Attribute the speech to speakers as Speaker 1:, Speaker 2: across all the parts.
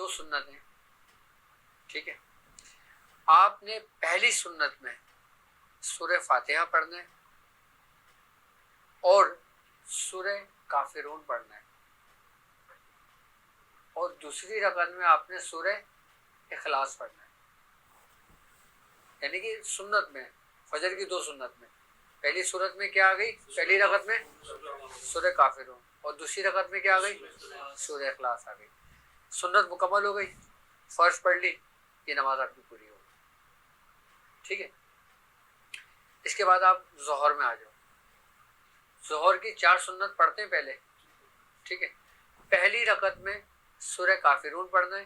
Speaker 1: 2 سنت ہیں، ٹھیک ہے. آپ نے پہلی سنت میں سورہ فاتحہ پڑھنا ہے اور سورہ کافرون پڑھنا ہے، اور دوسری رکعت میں آپ نے سورہ اخلاص پڑھنا ہے. یعنی کہ سنت میں، فجر کی 2 سنت میں پہلی سورت میں کیا آ گئی؟ پہلی رکعت میں سورہ کافرون، اور دوسری رکعت میں کیا آ گئی؟ سورہ اخلاص آ گئی. سنت مکمل ہو گئی، فرض پڑھ لی، یہ نماز آپ کی پوری ہو گئی. ٹھیک ہے. اس کے بعد آپ ظہر میں آ جاؤ. ظہر کی 4 سنت پڑھتے ہیں پہلے، ٹھیک ہے. پہلی رکعت میں سورہ کافرون پڑھنا ہے،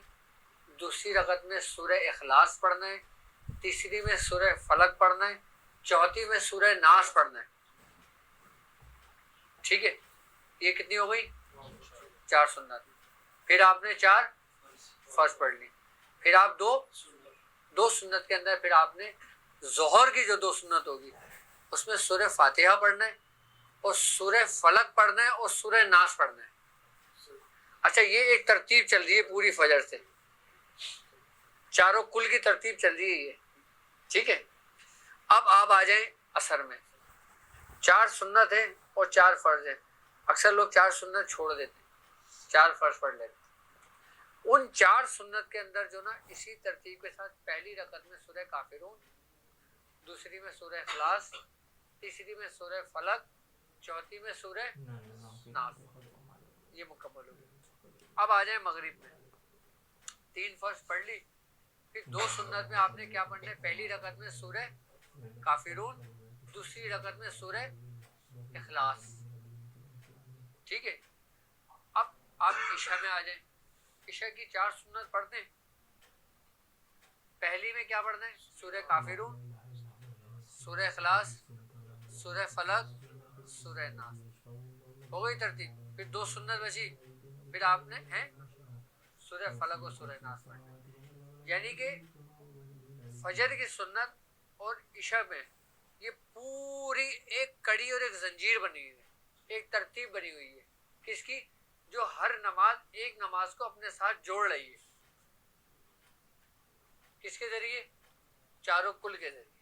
Speaker 1: دوسری رکعت میں سورہ اخلاص پڑھنا ہے، تیسری میں سورہ فلق پڑھنا ہے، چوتھی میں سورہ ناس پڑھنا ہے. ٹھیک ہے. یہ کتنی ہو گئی؟ 4 سنت. پھر آپ نے 4 فرض پڑھ لی. پھر آپ دو سنت کے اندر پھر آپ نے ظہر کی جو 2 سنت ہوگی اس میں سورہ فاتحہ پڑھنا ہے اور سورہ فلق پڑھنا ہے اور سورہ ناس پڑھنا ہے. اچھا، یہ ایک ترتیب چل رہی ہے پوری فجر سے، چاروں کل کی ترتیب چل رہی ہے یہ. ٹھیک ہے. اب آپ آ جائیں عصر میں. 4 سنت ہیں اور 4 فرض ہیں. اکثر لوگ 4 سنت چھوڑ دیتے ہیں، 4 فرض پڑھ لیتے ہیں. ان 4 سنت کے اندر جو نا اسی ترتیب کے ساتھ پہلی رکعت میں سورہ کافرون، دوسری میں سورہ اخلاص، تیسری میں سورہ فلق، چوتھی میں سورہ ناس. یہ مکمل ہو گئی. اب آ جائیں مغرب میں. 3 فرض پڑھ لی، پھر 2 سنت میں آپ نے کیا پڑھنا ہے؟ پہلی رکعت میں سورہ کافرون، دوسری رکعت میں سورہ اخلاص. ٹھیک ہے. اب آپ عشاء میں آ جائیں. عشاء کی 4 سنت پڑھتے ہیں. پہلی میں کیا پڑھنا ہے؟ سورہ کافرون، سورہ اخلاص، سورہ فلق، سورہ ناس. ہو گئی ترتیب. پھر 2 سنت بچی، پھر آپ نے سورہ فلق اور سورہ ناس پڑھنا ہے. یعنی کہ فجر کی سنت اور عشاء میں یہ پوری ایک کڑی اور ایک زنجیر بنی ہوئی ہے، ایک ترتیب بنی ہوئی ہے. کس کی؟ جو ہر نماز ایک نماز کو اپنے ساتھ جوڑ رہی ہے. کس کے ذریعے؟ چاروں کل کے ذریعے.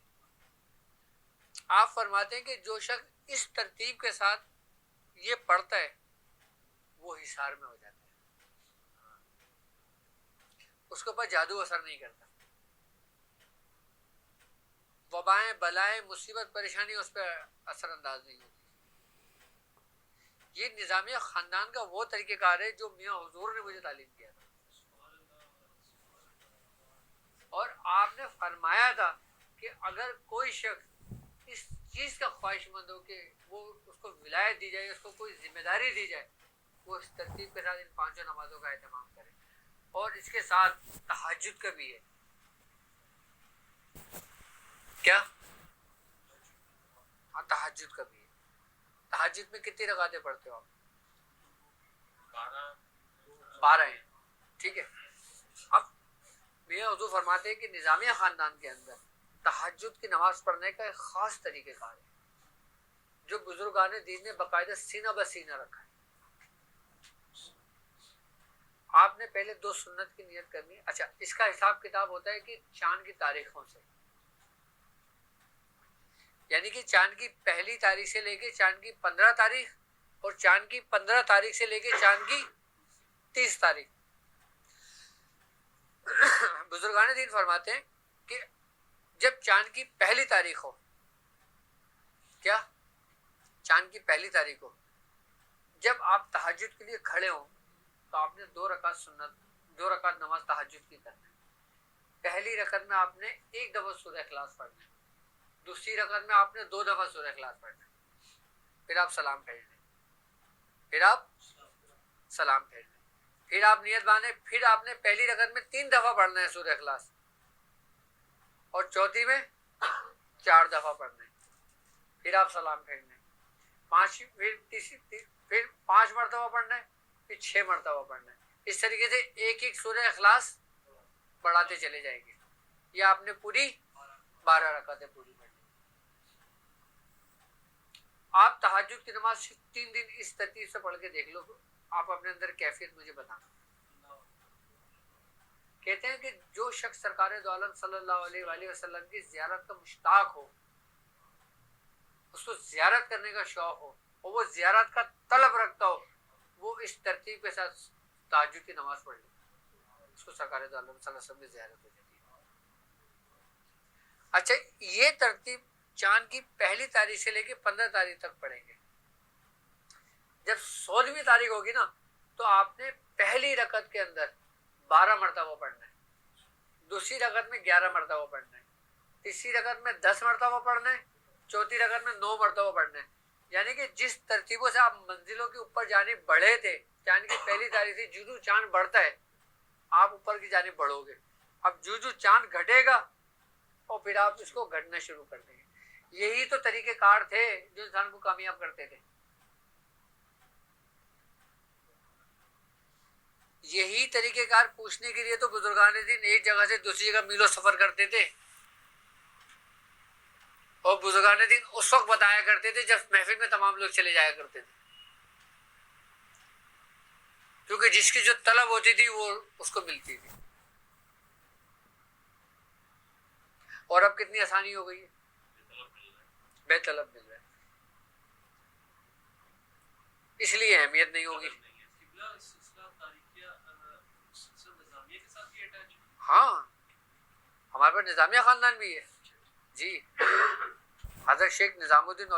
Speaker 1: آپ فرماتے ہیں کہ جو شخص اس ترتیب کے ساتھ یہ پڑھتا ہے وہ حصار میں ہو جاتا ہے، اس کے اوپر جادو اثر نہیں کرتا. وبائیں، بلائیں، مصیبت، پریشانی اس پہ اثر انداز نہیں ہوتی. یہ نظامیہ خاندان کا وہ طریقہ کار ہے جو میاں حضور نے مجھے تعلیم کیا تھا. اور آپ نے فرمایا تھا کہ اگر کوئی شخص اس چیز کا خواہش مند ہو کہ وہ اس کو ولایت دی جائے، اس کو کوئی ذمہ داری دی جائے، وہ اس ترتیب کے ساتھ ان 5 نمازوں کا اہتمام کرے. اور اس کے ساتھ تہجد کا بھی ہے. کیا؟ ہاں، تہجد کا بھی ہے. تہجد میں کتنی رکعتیں پڑھتے ہو آپ؟ 12 ہیں. ٹھیک ہے. اب میاں حضور فرماتے ہیں کہ نظامیہ خاندان کے اندر تہجد کی نماز پڑھنے کا ایک خاص طریقہ کار ہے جو بزرگان دین نے باقاعدہ سینہ بہ سینہ رکھا ہے. آپ نے پہلے 2 سنت کی نیت کرنی ہے. اچھا، اس کا حساب کتاب ہوتا ہے کہ چاند کی تاریخوں سے، یعنی کہ چاند کی پہلی تاریخ سے لے کے چاند کی 15 تاریخ اور چاند کی 15 تاریخ سے لے کے چاند کی 30 تاریخ. بزرگان دین فرماتے ہیں کہ جب چاند کی پہلی تاریخ ہو، کیا؟ چاند کی پہلی تاریخ ہو، جب آپ تہجد کے لیے کھڑے ہوں تو آپ نے 2 رکعت نماز تہجد کی کرنا ہے. پہلی رکعت میں آپ نے 1 دفعہ سورہ اخلاص پڑھنا ہے، دوسری رکعت میں آپ نے 2 دفعہ سورہ اخلاص پڑھنا ہے. پھر آپ سلام پھیر لیں، پھر آپ سلام پھیر لیں، پھر آپ نیت باندھیں، پھر آپ نے پہلی رکعت میں 3 دفعہ پڑھنا ہے سورہ اخلاص، اور چوتھی میں 4 دفعہ پڑھنا ہے. پھر آپ سلام پھیر لیں، پھر 5 مرتبہ پڑھنا ہے، پھر 6 مرتبہ پڑھنا ہے. اس طریقے سے ایک سورہ اخلاص بڑھاتے چلے جائیں گے. یہ آپ نے پوری 12 رکعتیں پوری پڑھ لی. آپ تہجد کی نماز 3 دن اس ترتیب سے پڑھ کے دیکھ لو، آپ اپنے اندر کیفیت مجھے بتانا. شخص سرکار دو عالم صلی اللہ علیہ وآلہ وسلم کی زیارت کا مشتاق ہو، اس کو زیارت کرنے کا شوق ہو اور وہ زیارت کا طلب رکھتا ہو، وہ اس ترتیب کے ساتھ تہجد کی نماز پڑھ لے، اس کو سرکار دو عالم صلی اللہ علیہ وسلم کی زیارت ہو جاتی ہے۔ اچھا، یہ ترتیب چاند کی پہلی تاریخ سے لے کے 15 تاریخ تک پڑھیں گے۔ جب 16ویں تاریخ ہوگی نا تو آپ نے پہلی رکعت کے اندر 12 مرتبہ پڑھنا ہے، دوسری رکعت میں 11 مرتبہ پڑھنا ہے، تیسری رکعت میں 10 مرتبہ پڑھنا ہے، چوتھی رکعت میں 9 مرتبہ پڑھنا ہے۔ یعنی کہ جس ترتیبوں سے آپ منزلوں کے اوپر جانب بڑھے تھے، چاند کی پہلی تاریخ سے جو چاند بڑھتا ہے آپ اوپر کی جانب بڑھو گے۔ اب جو چاند گھٹے گا اور پھر آپ اس کو گھٹنا شروع کر دیں گے۔ یہی تو طریقہ کار تھے جو انسان کو کامیاب کرتے تھے، یہی طریقہ کار پوچھنے کے لیے تو بزرگان دین ایک جگہ سے دوسری جگہ میلوں سفر کرتے تھے، اور بزرگان دین اس وقت بتایا کرتے تھے جب محفل میں تمام لوگ چلے جایا کرتے تھے، کیونکہ جس کی جو طلب ہوتی تھی وہ اس کو ملتی تھی۔ اور اب کتنی آسانی ہو گئی ہے، بے طلب مل رہا ہے، اس لیے اہمیت نہیں ہوگی۔ ہاں، ہمارے پاس نظامیہ خاندان بھی ہے جی، حضرت شیخ نظام الدین